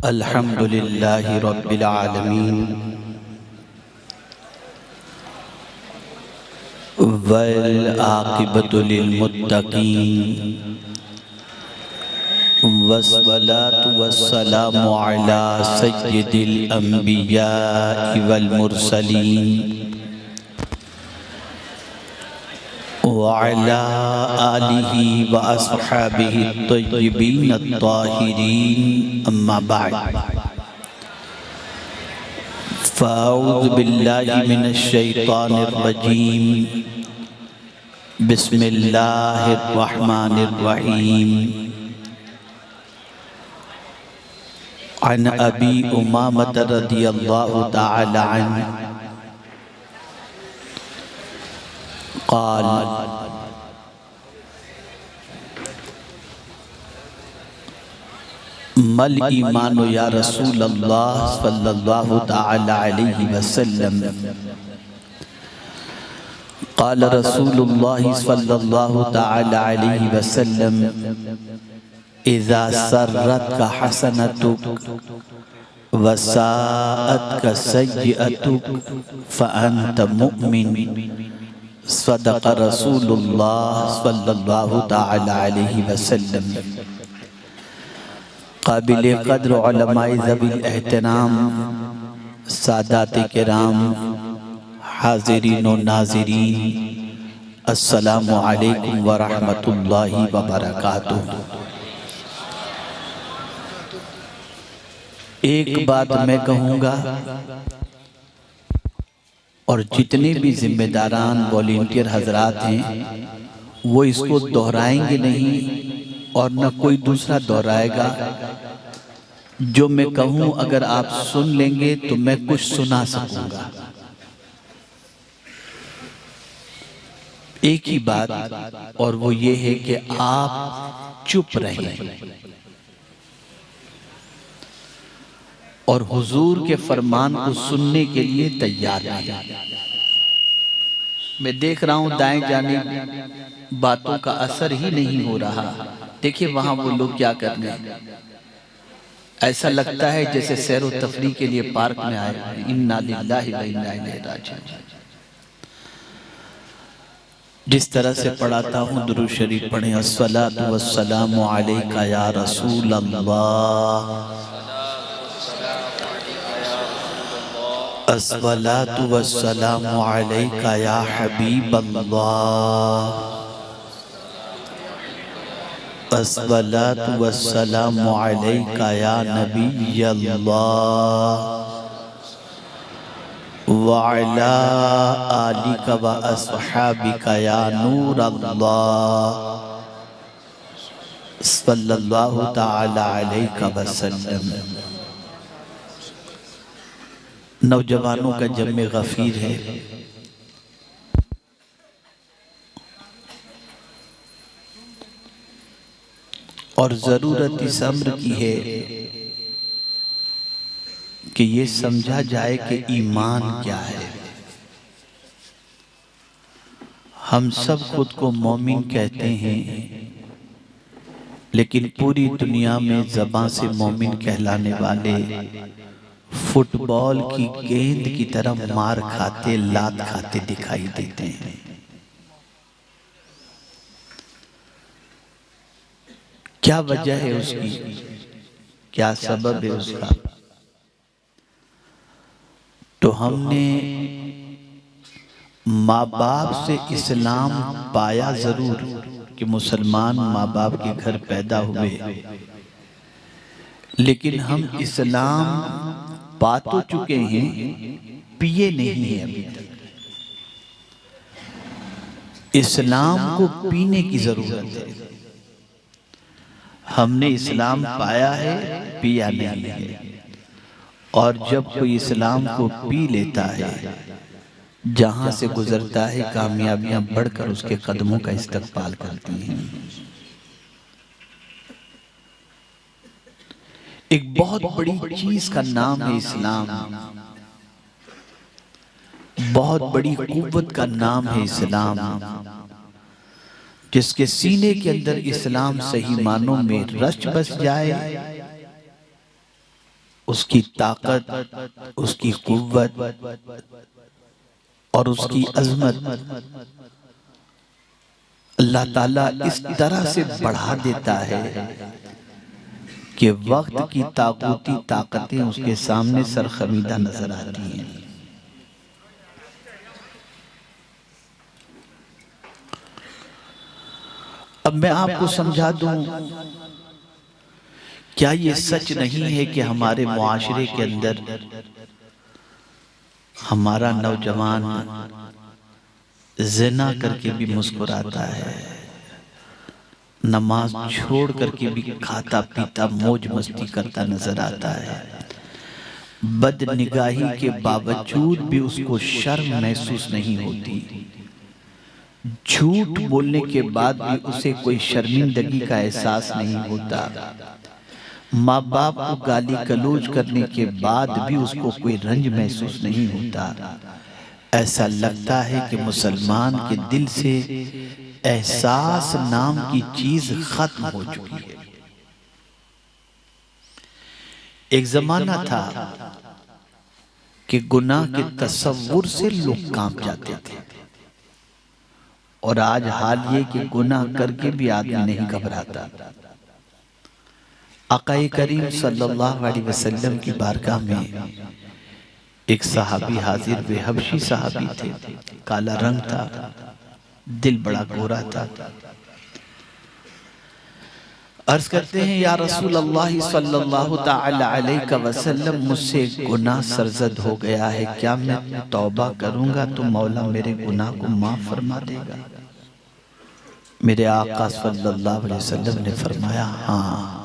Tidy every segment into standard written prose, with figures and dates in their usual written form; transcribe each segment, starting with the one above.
अल्हम्दुलिल्लाहि रब्बिल आलमीन वल आक़िबतु लिल मुत्तक़ीन वस्सलातु वस्सलामु अला सय्यिदिल अंबियाइ वल मुरसलीन व अला आलिहि व अस्हाबिहि अत्तय्यिबीन अत्ताहिरीन अम्मा बअद फ़अऊज़ु बिल्लाहि मिनश शैतानिर रजीम बिस्मिल्लाहिर रहमानिर रहीम अन अबी उमामह रज़ियल्लाहु तआला अन्हु क़ाल मल ईमानु या रसूल अल्लाह सल्लल्लाहु तआला अलैहि वसल्लम क़ाल रसूलुल्लाह सल्लल्लाहु तआला अलैहि वसल्लम इज़ा सर्रतका हसनतुक वसाअतका सय्यअतुक फ़अन्त मुमिन सदक़ रसूलुल्लाह सल्लल्लाहु तआला अलैहि वसल्लम। काबिल क़द्र उलमाए ज़वील एहतराम सादात किराम हाज़िरीन व नाज़िरीन अस्सलामु अलैकुम व रहमतुल्लाहि व बरकातुहू। एक बात मैं कहूँगा और जितने भी जिम्मेदारान वॉलंटियर हजरात हैं वो इसको दोहराएंगे नहीं और न कोई दूसरा दोहराएगा। जो मैं कहूँ अगर आप सुन लेंगे तो मैं कुछ सुना सकूंगा। एक ही बात और वो ये है कि आप चुप रहें और हुजूर के फरमान को सुनने के लिए तैयार रहें। मैं देख रहा हूं दाएं जानिब बातों का असर ही नहीं हो रहा। देखिए वहां वो लोग क्या कर रहे हैं, ऐसा लगता है जैसे सैर व तफरीह के लिए पार्क में आए हैं। इन्ना लिल्लाहि व इन्ना इलैहि राजिऊन। जिस तरह से पढ़ाता हूँ दुरूद शरीफ पढ़ें। अस्सलातु वस्सलामु अलैका या रसूल अल्लाह, अस्सलातु वस्सलामु अलैका या हबीब अल्लाह, अस्सलातु वस्सलामु अलैका या नबी अल्लाह व अला आलिका व अस्हाबिका या नूर अल्लाह सल्लल्लाहु तआला अलैका वसल्लम। नौजवानों का जम्मे गफीर है और ज़रूरत इस अम्र की है कि ये समझा जाए कि ईमान क्या है। हम सब खुद को मोमिन कहते हैं लेकिन पूरी दुनिया में ज़बान से मोमिन कहलाने वाले फुटबॉल की गेंद की तरह मार खाते लात खाते दिखाई देते हैं। क्या वजह है उसकी, क्या सबब है उसका? तो हमने माँ बाप से इस्लाम पाया जरूर कि मुसलमान माँ बाप के घर पैदा हुए, लेकिन हम इस्लाम पा तो चुके हैं, पिए नहीं है अभी तक। इस्लाम को पीने की जरूरत है। हमने इस्लाम पाया है, पिया नहीं है। और जब कोई इस्लाम को पी लेता है, जहां से गुजरता है कामयाबियां बढ़कर उसके कदमों का इस्तकबाल करती हैं। एक बहुत बड़ी चीज का नाम है इस्लाम, बहुत बड़ी कुव्वत का नाम है इस्लाम। जिसके सीने के अंदर इस्लाम सही मानों में रच बस जाए उसकी ताकत, उसकी कुव्वत और उसकी अजमत अल्लाह ताला इस तरह से बढ़ा देता है कि वक्त की ताकूती ताकतें उसके सामने सरखमीदा नजर आती हैं। अब मैं आपको समझा दूं, क्या ये सच नहीं है कि हमारे मुआशरे के अंदर हमारा नौजवान ज़िना करके भी मुस्कुराता है, नमाज छोड़ करके भी खाता पीता मौज मस्ती करता नजर आता है, बदनिगाही के बावजूद भी उसको शर्म महसूस नहीं होती, झूठ बोलने के बाद भी उसे कोई शर्मिंदगी का एहसास नहीं होता, माँ बाप को गाली गलौज करने के बाद भी उसको कोई रंज महसूस नहीं होता। ऐसा लगता है कि मुसलमान के दिल से एहसास नाम की चीज खत्म हो चुकी है। एक जमाना था कि गुनाह के तसव्वुर से लोग कांप जाते थे, और आज हाल ये कि गुनाह करके भी आदमी नहीं घबराता। आक़ाए करीम सल्लल्लाहु अलैहि वसल्लम की बारगाह में एक सहाबी हाजिर वे, हबशी सहाबी थे, काला रंग था, दिल बड़ा गोरा था। अर्ज करते हैं, या रसूल अल्लाह सल्लल्लाहु तआला अलैहि वसल्लम, मुझसे गुनाह सरजद हो गया है, क्या मैं तौबा करूंगा तो मौला मेरे गुनाह को माफ फरमा देगा? मेरे आका सल्लल्लाहु अलैहि वसल्लम ने फरमाया, हाँ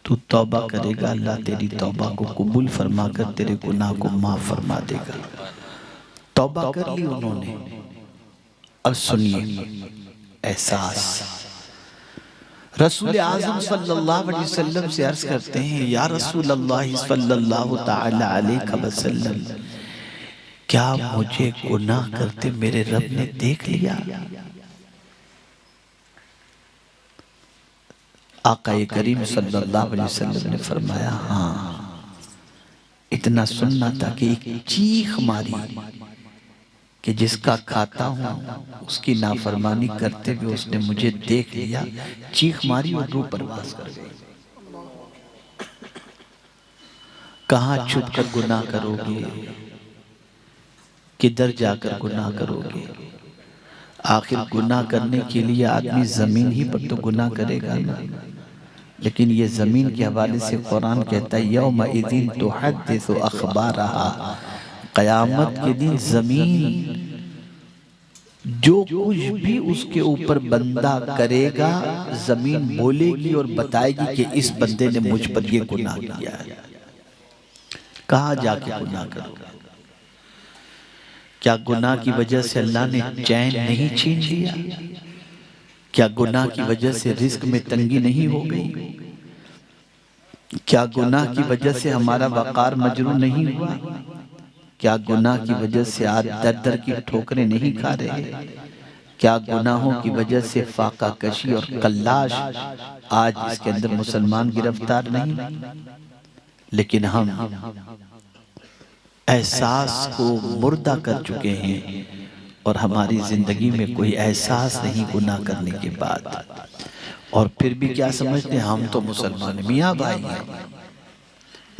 तू तौबा करेगा, अल्लाह तेरी तौबा को कबूल फरमा कर तेरे गुनाह को माफ फरमा देगा। तौबा कर ली उन्होंने। अब सुनिए एहसास, रसूल आज़म सल्लल्लाहु अलैहि वसल्लम से अर्ज करते हैं, या रसूल अल्लाह सल्लल्लाहु तआला अलैहि वसल्लम, क्या मुझे गुनाह करते मेरे रब ने देख लिया? आक़ाए करीम सल्लल्लाहु अलैहि वसल्लम ने फरमाया, हाँ। इतना सुनना था कि एक चीख मारी कि जिसका खाता हूं उसकी नाफरमानी करते हुए उसने मुझे देख लिया। चीख मारी और रूह परवास कर गई। कहां छुप कर गुनाह करोगे, किधर जाकर गुनाह करोगे? आखिर गुनाह करने के लिए आदमी जमीन ही पर तो गुनाह करेगा ना। लेकिन ये जमीन के हवाले से कुरान कहता है, यौमइज़िन तुहद्दिसु अख़बारहा, क़यामत के दिन जमीन जो कुछ भी उसके ऊपर बंदा करेगा, जमीन बोलेगी और बताएगी कि इस बंदे ने मुझ पर ये गुनाह किया है। कहाँ जाके गुनाह करोगे? क्या गुनाह की वजह से अल्लाह ने चैन नहीं छीन लिया? क्या गुनाह की वजह से रिस्क में तंगी नहीं हो गई? क्या गुनाह की वजह से हमारा वक़ार मजरूह नहीं हुआ? क्या गुनाह की वजह से आज दर दर की ठोकरें नहीं खा रहे? क्या गुनाहों की वजह से फाका कशी और कल्लाश आज इसके अंदर मुसलमान गिरफ्तार नहीं? लेकिन हम एहसास को मुर्दा कर चुके हैं और हमारी जिंदगी में कोई एहसास नहीं गुनाह करने के बाद। और फिर भी क्या समझते हैं, हम तो मुसलमान, मियाँ भाई हैं,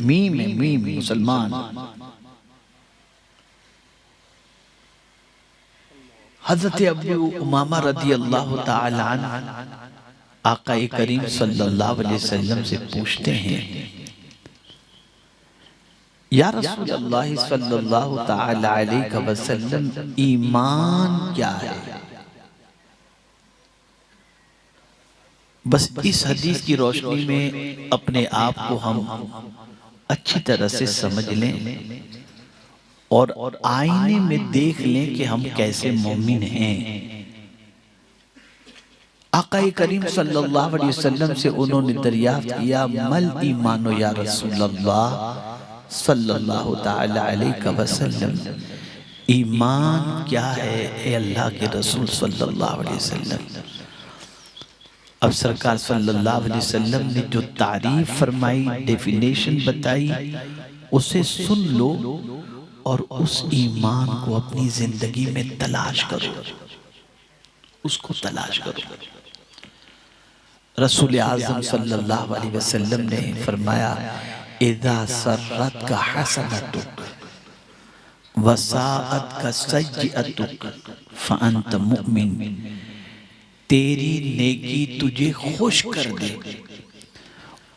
मीम मुसलमान। हजरत अबू उमामा रदी अल्लाह ताला अन्हु आक़ाए करीम सल्लल्लाहु अलैहि वसल्लम से पूछते हैं, या रसूल अल्लाह सल्लल्लाहु ताला अलैहि वसल्लम, ईमान क्या है? बस इस हदीस की रोशनी में अपने आप को हम अच्छी तरह से समझ लें और आईने में देख लें कि हम कैसे मोमिन हैं। आक़ाए करीम सल्लल्लाहु अलैहि वसल्लम से उन्होंने दरियाफ्त किया, मल ईमानो या रसूल अल्लाह सल्लल्लाहु ताला अलैहि वसल्लम, ईमान क्या है ए अल्लाह के रसूल सल्लल्लाहु अलैहि वसल्लम? अब सरकार सल्लल्लाहु अलैहि वसल्लम ने जो तारीफ फरमाई, डेफिनेशन बताई, उसे सुन लो और उस ईमान को अपनी जिंदगी में तलाश करो, उसको तलाश करो। रसूल आज़म सल्लल्लाहु अलैहि वसल्लम ने फरमाया, इज़ा सर्रत का हसनतुक वसाअत का सय्यतुक फअंत मुमिन, तेरी नेकी तुझे खुश कर दे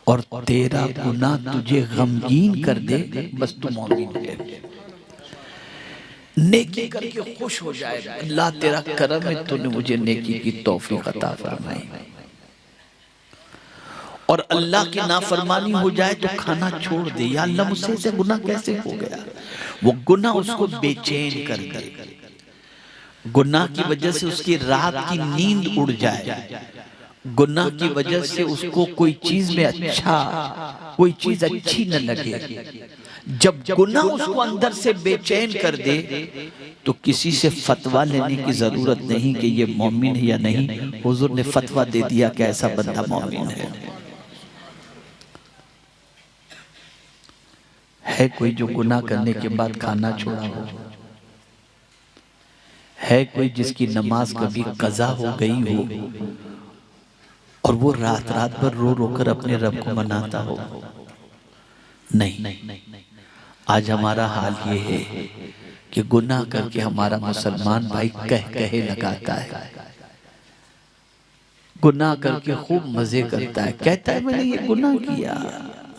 और तेरा गुनाह तुझे गमगीन कर दे, बस तू मोमिन है। नेकी करके खुश हो जाए, अल्लाह तेरा करम है, तूने मुझे नेकी की तौफीक अता फरमाई। और अल्लाह की नाफरमानी हो जाए तो खाना छोड़ दे, या अल्लाह मुझसे ऐसे गुनाह कैसे हो गया, वो गुनाह उसको बेचैन कर दे, गुनाह की वजह से उसकी रात की नींद उड़ जाए, गुनाह की वजह से उसको कोई चीज में अच्छा, कोई चीज अच्छी न लगे। जब गुनाह उसको अंदर से बेचैन कर दे तो किसी से फतवा लेने की जरूरत नहीं कि ये मोमिन है या नहीं, हुजूर ने फतवा दे दिया कि ऐसा बंदा मोमिन है कोई जो गुनाह करने के बाद खाना छोड़ा हो? है कोई जिसकी नमाज कभी कज़ा हो गई हो और वो रात रात भर रो रो कर अपने रब को मनाता हो? नहीं। आज हमारा हाल ये है कि गुनाह करके हमारा मुसलमान भाई कहे लगाता है, गुनाह करके खूब मजे करता है, कहता है मैंने ये गुनाह किया,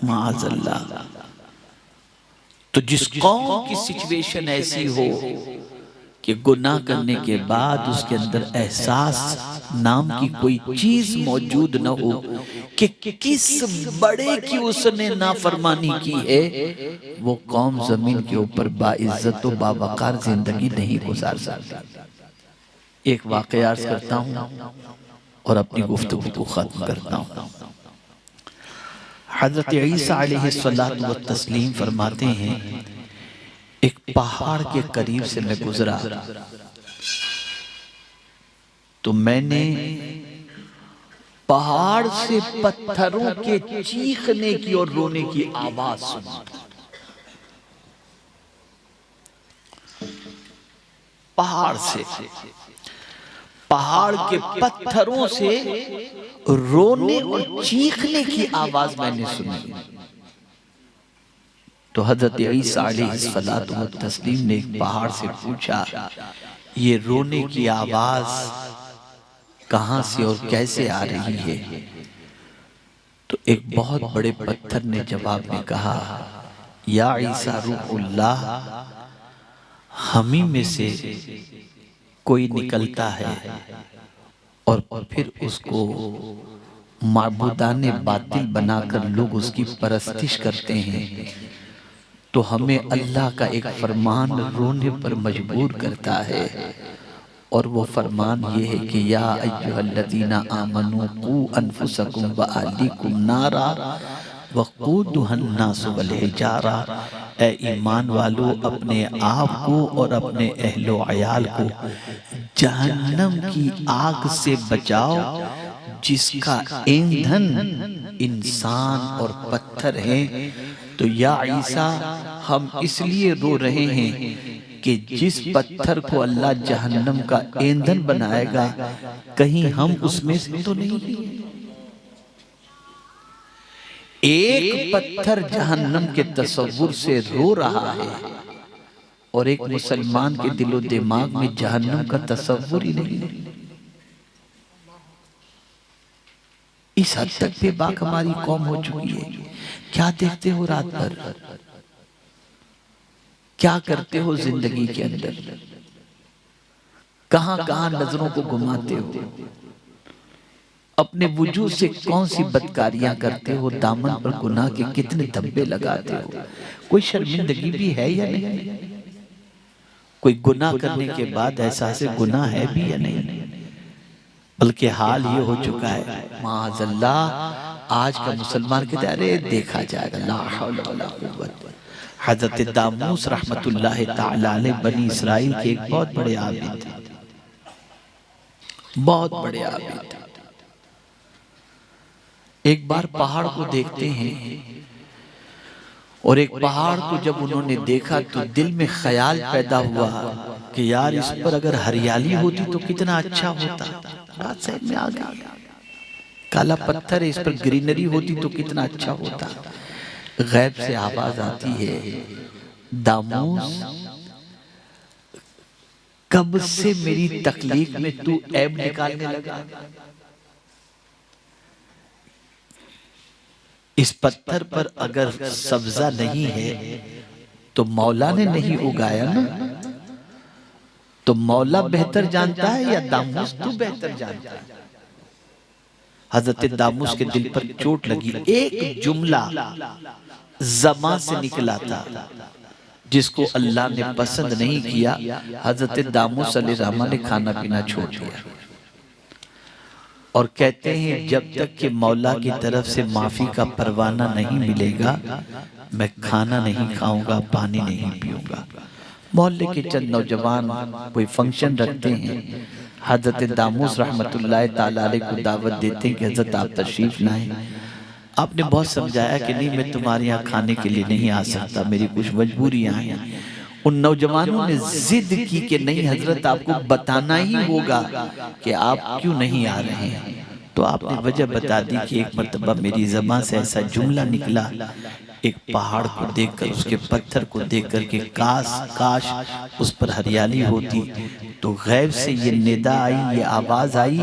माअज़ल्लाह। तो जिस कौम की सिचुएशन ऐसी हो कि गुनाह करने के बाद उसके अंदर एहसास नाम की कोई चीज मौजूद न हो कि किस बड़े की उसने नाफरमानी की है, वो कौम जमीन के ऊपर बाइज्जत व बावकार जिंदगी नहीं गुजार सकती। एक वाकया अर्ज करता हूँ और अपनी गुफ्तगू को खत्म करता हूँ। हज़रत ईसा अलैहिस्सलातु व तस्लीम फरमाते हैं, एक पहाड़ के करीब से मैं गुजरा तो मैंने पहाड़ से पत्थरों के चीखने की और रोने की आवाज सुनी। पहाड़ से, पहाड़ के पत्थरों से रोने और चीखने की आवाज मैंने सुनी। तो हजरत ईसा अलैहिस्सलातु व तस्लीम ने एक पहाड़ से पूछा, ये रोने की आवाज कहां से और कैसे आ रही है? तो एक बहुत बड़े पत्थर ने जवाब में कहा, या ईसा रूहुल्लाह, हम ही में से कोई निकलता है और फिर उसको माबूदाने बातिल बनाकर लोग उसकी परस्तिश करते हैं, तो हमें अल्लाह का एक फरमान रोने पर मजबूर करता है, और वो फरमान ये है कि या अय्युहल्लज़ीना आमनू कू अनफुसकुम व अहलीकुम नारा वक़ूदुहन नास वल हिजारा, ए ईमान वालों, अपने आप को और अपने अहलो अयाल को जहन्नम की आग से बचाओ, जिसका ईंधन इंसान और पत्थर है। तो या ईसा, हम इसलिए रो रहे हैं कि जिस पत्थर को अल्लाह जहन्नम का ईंधन बनाएगा, कहीं हम उसमें से तो नहीं। एक पत्थर जहन्नम के तसव्वुर से रो रहा है और एक मुसलमान के दिलो दिमाग में जहन्नम का तसव्वुर ही नहीं। इस हद तक बेबाक हमारी कौम हो चुकी है। क्या देखते हो रात भर, क्या करते हो जिंदगी के अंदर, कहां कहां नजरों को घुमाते हो, अपने वजूद से कौन सी बदकारियां करते हो, दामन पर गुनाह के कितने धब्बे लगाते हो। कोई शर्मिंदगी भी है या नहीं? कोई गुनाह करने के बाद एहसास गुनाह है भी या नहीं? बल्कि हाल ये हो चुका है, माअज़ल्लाह, आज का मुसलमान कहते हैं अरे देखा जाएगा, ला हौला वला कुव्वत। हज़रत दामूस रहमतुल्लाह तआला अलैह बनी इसराइल के एक बहुत बड़े आबिद थे, बहुत बड़े आबिद थे। एक बार पहाड़ को देखते हैं और एक पहाड़ को जब उन्होंने देखा तो दिल में ख्याल पैदा हुआ कि यार इस पर अगर हरियाली होती तो कितना अच्छा होता। बात समझ में आ गई। काला पत्थर है, इस पर ग्रीनरी होती तो कितना अच्छा होता। गैब से आवाज आती है, दामूस कब से मेरी तकलीफ में तू ऐब निकालने लगा? इस पत्थर पर अगर सब्जा नहीं है तो मौला ने नहीं उगाया ना। तो मौला बेहतर जानता है या दामूस तू बेहतर जानता है? हजरत दामूस के दिल पर चोट लगी। एक जुमला ज़बान से निकला था जिसको अल्लाह ने पसंद नहीं किया। हजरत दामूस अलैहिस्सलाम ने खाना पीना छोड़ दिया और कहते हैं जब तक कि मौला की तरफ से माफी का परवाना नहीं मिलेगा मैं खाना नहीं खाऊंगा, पानी नहीं पीऊंगा। मोहल्ले के चंद नौजवान कोई फंक्शन रखते हैं, हजरत दामूस रहमतुल्लाह ताला अलैह को दावत देते हैं कि हजरत आप तशरीफ लाएं। आपने बहुत समझाया कि नहीं मैं तुम्हारे यहाँ खाने के लिए नहीं आ सकता, मेरी कुछ मजबूरियां हैं। उन नौजवानों ने जिद की कि नहीं हजरत आपको बताना ही होगा कि आप क्यों नहीं आ रहे हैं। तो आपने वजह बता दी कि एक मर्तबा मेरी ज़बान से ऐसा जुमला निकला, एक पहाड़ को देखकर, उसके पत्थर को देखकर कि काश उस पर हरियाली होती। तो गैब से ये निदा आई, ये आवाज आई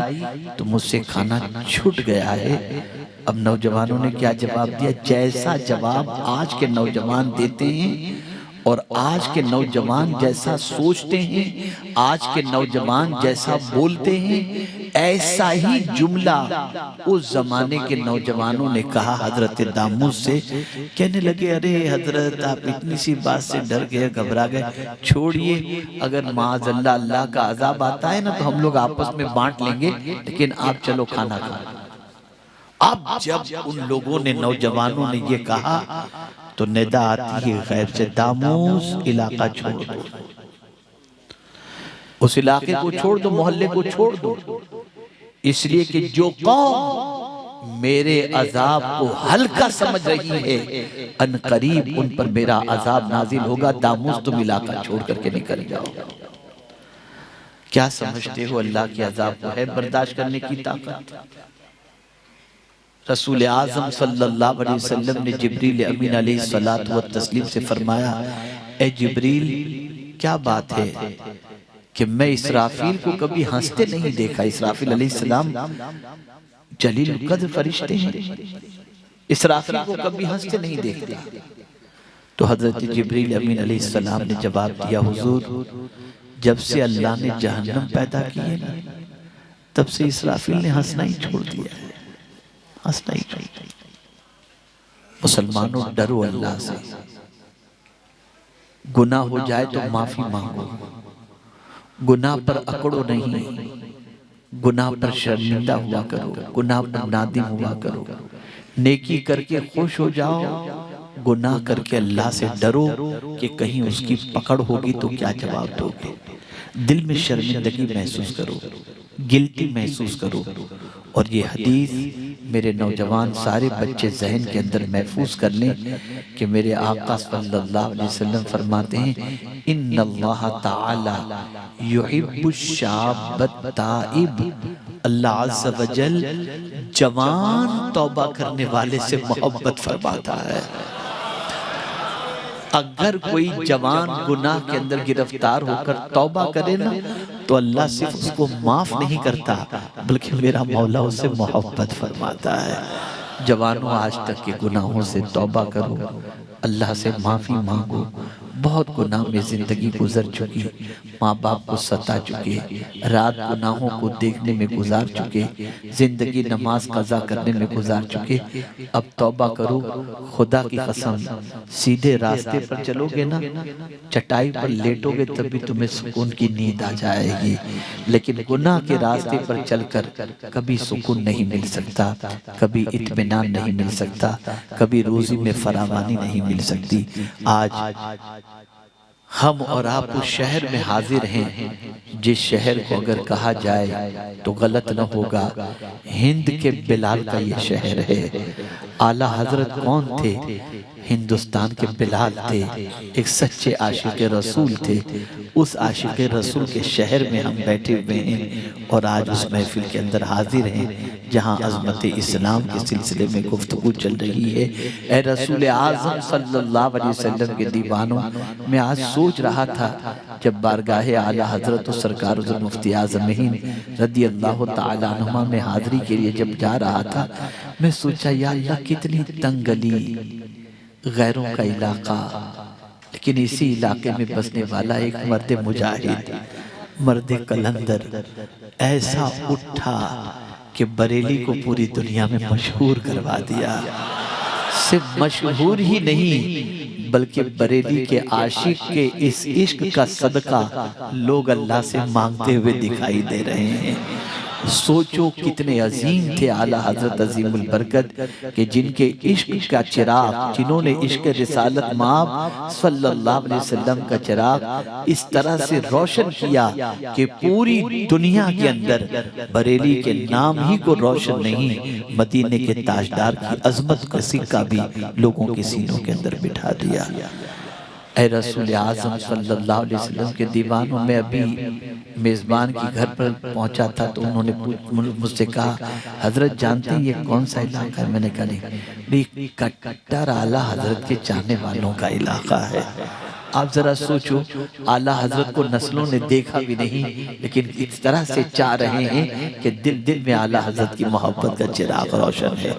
तो मुझसे खाना छूट गया है। अब नौजवानों ने क्या जवाब दिया? जैसा जवाब आज के नौजवान देते हैं और आज के नौजवान जैसा सोचते हैं, आज के नौजवान जैसा बोलते हैं, ऐसा ही जुमला उस जमाने के नौजवानों ने कहा हजरत दामूस से। कहने लगे अरे हजरत आप इतनी सी बात से डर गए, घबरा गए, छोड़िए, अगर माज़अल्लाह अल्लाह का अजाब आता है ना तो हम लोग आपस में बांट लेंगे, लेकिन आप चलो खाना खाओ। अब जब उन लोगों ने, नौजवानों ने ये कहा तो निदा आती है गैब से, दामूस इलाका छोड़ दो, उस इलाके को छोड़ दो, मोहल्ले को छोड़ दो, इसलिए कि जो कौम मेरे अजाब को हल्का समझ रही है अनकरीब उन पर मेरा अजाब नाजिल होगा। दामूस तुम इलाका छोड़ करके निकल जाओ। क्या समझते हो अल्लाह के अजाब को है बर्दाश्त करने की ताकत? रसूल आज़म सल्लल्लाहु अलैहि वसल्लम ने जिब्रील अमीन अलैहिस्सलातु व तस्लीम से फरमाया, ए जिब्रील क्या बात है कि मैं इसराफील को कभी हंसते नहीं देखा। इसराफील अलैहिस्सलाम जलील कद्र फरिश्ते हैं, इसराफील को कभी हंसते नहीं देखते। तो हजरत जिब्रील अमीन अलैहिस्सलाम ने जवाब दिया, हुजूर जब से अल्लाह ने जहन्नम पैदा की है ना तब से इसराफील ने हंसना ही छोड़ दिया है, हंसना ही छोड़ दिया। मुसलमानों डरो अल्लाह से, गुनाह हो जाए तो माफी मांगो, गुनाह पर अकड़ो नहीं, गुनाह पर शर्मिंदा हुआ करो, गुनाह पर नादिम हुआ करो, नेकी करके खुश हो जाओ, गुनाह करके अल्लाह से डरो कि कहीं उसकी पकड़ होगी तो क्या जवाब दोगे। दिल में शर्मिंदगी महसूस करो, गिल्टी महसूस करो। और ये हदीस मेरे नौजवान सारे बच्चे जहन के अंदर महफूज कर लें कि मेरे आका सल्लल्लाहु अलैहि वसल्लम फरमाते हैं, इन्नल्लाह ताला युहिब्बुश शाब्बत ताइब, अल्लाह अज़्ज़ व जल जवान तौबा करने वाले से मोहब्बत फरमाता है। अगर कोई जवान गुनाह के अंदर गिरफ्तार होकर तौबा करे ना तो अल्लाह सिर्फ उसको माफ नहीं करता बल्कि मेरा मौला उससे मोहब्बत फरमाता है। जवानों आज तक के गुनाहों से तौबा करो, अल्लाह से माफी मांगो। बहुत गुनाह में जिंदगी गुजर चुकी, माँ बाप को सता चुके, रात गुनाहों को देखने में गुजार चुके, जिंदगी नमाज कज़ा करने में गुजार चुके। अब तौबा करो, खुदा की कसम सीधे रास्ते पर चलोगे ना, चटाई पर लेटोगे तब भी तुम्हें सुकून की नींद आ जाएगी, लेकिन गुनाह के रास्ते पर चलकर कभी सुकून नहीं मिल सकता, कभी इत्मीनान नहीं मिल सकता, कभी रोजी में फरावानी नहीं मिल सकती। आज हम और आप उस शहर में हाजिर हैं जिस शहर को अगर कहा जाए तो गलत न होगा, हिंद के बिलाल का ये शहर है। आला हजरत कौन थे? हिंदुस्तान के बिलाल थे, एक सच्चे आशिक रसूल थे। उस आशिक रसूल के शहर में हम बैठे हुए हैं और आज उस महफिल के अंदर हाजिर हैं जहां अज़मत इस्लाम के सिलसिले में गुफ्तगू चल रही है। ए रसूल आज़म सल्लल्लाहु अलैहि वसल्लम के दीवानों, मैं आज सोच रहा था जब बारगाहे आला हजरत और सरकार हुज़ूर मुफ्ती आज़म हिंद रज़ी अल्लाह तआला अन्हुमा में हाज़िरी के लिए जब जा रहा था, मैं सोचा या अल्लाह कितनी तंग गली, गैरों का इलाका, लेकिन इसी इलाके में बसने वाला एक मर्द मुजाहिद, मर्द कलंदर ऐसा उठा कि बरेली को पूरी दुनिया में मशहूर करवा दिया। सिर्फ मशहूर ही नहीं बल्कि बरेली के आशिक के इस इश्क का सदका लोग अल्लाह से मांगते हुए दिखाई दे रहे हैं। सोचो कितने अजीम थे आला हजरत अजीमुल बरकत के जिनके इश्क का चिराग, जिन्होंने इश्क रिसालत माब सल्लल्लाहु अलैहि वसल्लम का चिराग इस तरह से रोशन किया कि पूरी दुनिया के अंदर बरेली के नाम ही को रोशन नहीं, मदीने के ताजदार की अजमत का सिक्का भी लोगों के सीनों के अंदर बिठा दिया। ऐ रसूल आज़म सल्लल्लाहु अलैहि वसल्लम के दीवानों में अभी मेज़बान के घर पर पहुंचा था तो उन्होंने मुझसे कहा, हजरत जानते हैं ये कौन सा इलाका है? मैंने कहा नहीं, कट्टर आला हजरत के चाहने वालों का इलाका है। आप जरा सोचो, आला हजरत को नस्लों ने देखा भी नहीं लेकिन इस तरह से चाह रहे हैं कि दिल दिल में आला हजरत की मोहब्बत का चिराग रोशन है।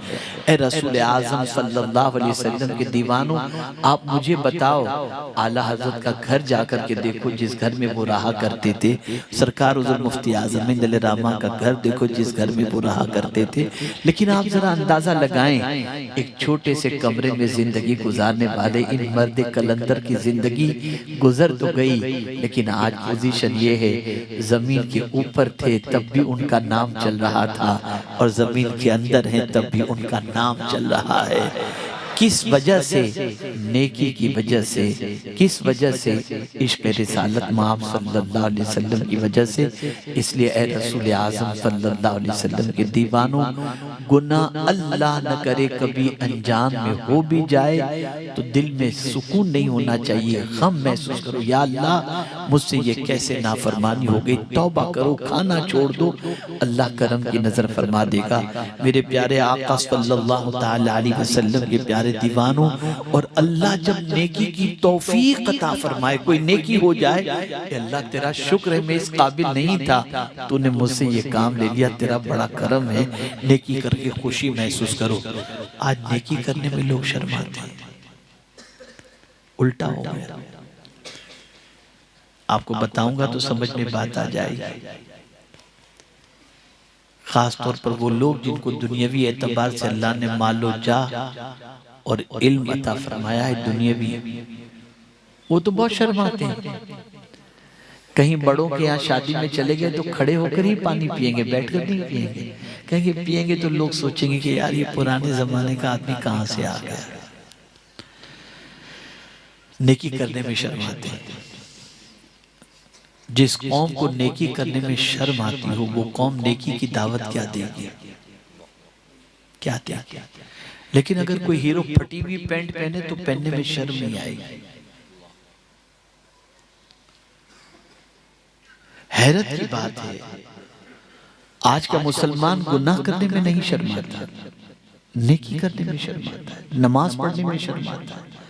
ए रसूल आज़म सल्लल्लाहु अलैहि वसल्लम के दीवानों, आप मुझे बताओ, आला हजरत का घर जाकर के देखो जिस घर में वो रहा करते थे। सरकार हुज़ूर मुफ्ती आज़म हिंद रहमा का घर देखो जिस घर में वो रहा करते थे। लेकिन आप जरा अंदाजा लगाएं, एक छोटे से कमरे में जिंदगी गुजारने वाले इन मर्द कलंदर की जिंदगी गुजर तो गई, लेकिन आज पोजीशन ये है, जमीन के ऊपर थे तब भी उनका नाम चल रहा था और जमीन के अंदर है तब भी उनका नाम चल रहा है। किस वजह से? नेकी की वजह से। किस वजह से? इश्क़ रिसालत माब सल्लल्लाहु अलैहि वसल्लम की वजह से। इसलिए ए रसूल आज़म सल्लल्लाहु अलैहि वसल्लम के दीवानों, गुनाह अल्लाह न करे कभी अनजान में हो भी जाए तो दिल में सुकून नहीं होना चाहिए, गम महसूस करो, या अल्लाह मुझसे ये कैसे नाफरमानी हो गई, तौबा करो, खाना छोड़ दो, अल्लाह करम की नजर फरमा देगा। मेरे प्यारे आका सल्लल्लाहु तआला अलैहि वसल्लम के प्यारे दीवानों, और अल्लाह जब नेकी की तौफीक अता फरमाए, कोई नेकी हो जाए, अल्लाह तेरा शुक्र है मैं इस काबिल नहीं था, तूने मुझसे ये काम ले लिया, तेरा बड़ा करम है, नेकी करके खुशी महसूस करो। आज नेकी करने में लोग शर्माते हैं, उल्टा हो गया। आपको बताऊंगा तो समझ में बात आ जाएगी। खास तौर पर वो लोग जिनको दुनियावी एतबार से अल्लाह ने मालो जा और इल्म अता फरमाया है दुनियावी, वो तो बहुत शर्माते हैं। कहीं बड़ों के यहाँ शादी में चले गए तो खड़े होकर ही पानी पिएंगे, बैठकर नहीं पिएंगे। कहेंगे पिएंगे तो लोग सोचेंगे कि यार ये पुराने जमाने का आदमी कहाँ से आ गया। नेकी करने में शर्माते हैं। जिस कौम को नेकी करने में शर्म आती हो वो कौम नेकी की दावत क्या देगी, क्या देगी। लेकिन अगर कोई हीरो फटी हुई पैंट पहने तो पहनने में शर्म नहीं आएगी। हैरत की बात है, आज का मुसलमान गुनाह करने में नहीं शर्माता, नेकी करने में शर्माता है, नमाज पढ़ने में शर्माता है,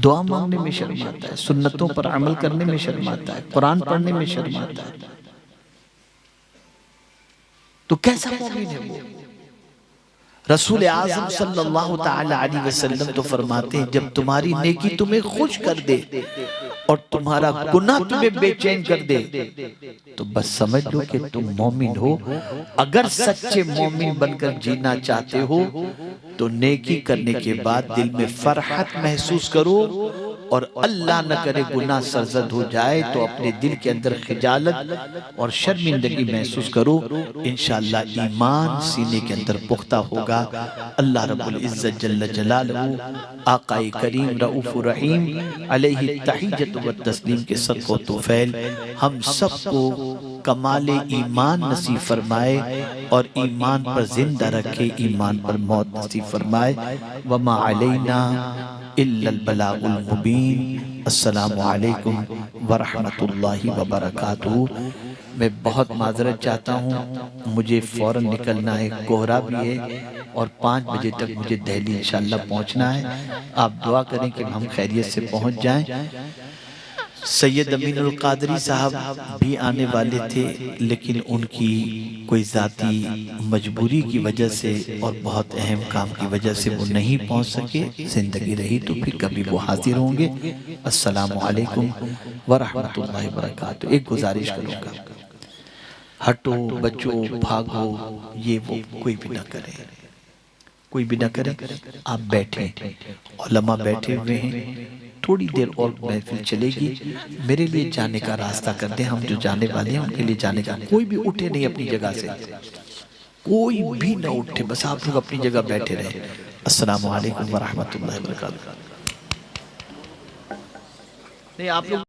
दुआ मांगने में शर्माता है, सुन्नतों पर अमल करने में शर्माता है, कुरान पढ़ने में शर्माता है। तो कैसा मोमिन है वो? रसूल आज़म सल्लल्लाहु तआला अलैहि वसल्लम तो फरमाते हैं, जब तुम्हारी नेकी तुम्हें खुश कर दे और तुम्हारा गुनाह तुम्हें बेचैन कर दे तो बस समझ लो कि तुम मोमिन हो। अगर सच्चे मोमिन बनकर जीना चाहते हो तो नेकी करने के बाद दिल में फरहत महसूस करो और अल्लाह न करे गुनाह सरजद हो जाए तो अपने दिल के अंदर खिजालत और शर्मिंदगी महसूस करो, इंशाअल्लाह ईमान सीने के अंदर पुख्ता होगा। अल्लाह रब्बुल इज्जत जल्ल जलालहू आकाए करीम रऊफुर रहीम अलैहि तहियत व तस्लीम के सदक़ो तौफैल हम सबको कमाले ईमान नसीब फरमाए और ईमान पर जिंदा रखे, ईमान पर मौत नसीब फरमाए। वमा अलैना इल्लल बलागुल मुबीन। अस्सलामु अलैकुम व रहमतुल्लाहि व बरकातुहू। मैं बहुत माजरत चाहता हूँ, मुझे फ़ौरन निकलना है, कोहरा भी है और 5 बजे तक मुझे दिल्ली इंशाअल्लाह पहुँचना है। आप दुआ करें कि हम खैरियत से पहुँच जाएं। सैयद अमीनुल कादरी साहब भी आने वाले थे, लेकिन उनकी कोई ज़ाती मजबूरी की वजह से और बहुत अहम काम की वजह से वो नहीं पहुंच सके। ज़िंदगी रही तो फिर कभी वो हाजिर होंगे। अस्सलामु अलैकुम व रहमतुल्लाहि व बरकातुहू। एक गुजारिश करूँगा, हटो बच्चों भागो, ये वो कोई भी ना करे, कोई भी ना करे। आप बैठे, उलमा बैठे हुए हैं, थोड़ी देर और महफिल चलेगी, मेरे लिए जाने का रास्ता कर दें। हम जो जाने वाले हैं उनके लिए जाने का, कोई भी उठे नहीं अपनी जगह से, कोई भी ना उठे, बस आप लोग अपनी जगह बैठे रहे। अस्सलामु अलैकुम व रहमतुल्लाहि व बरकातुहू। नहीं आप लोग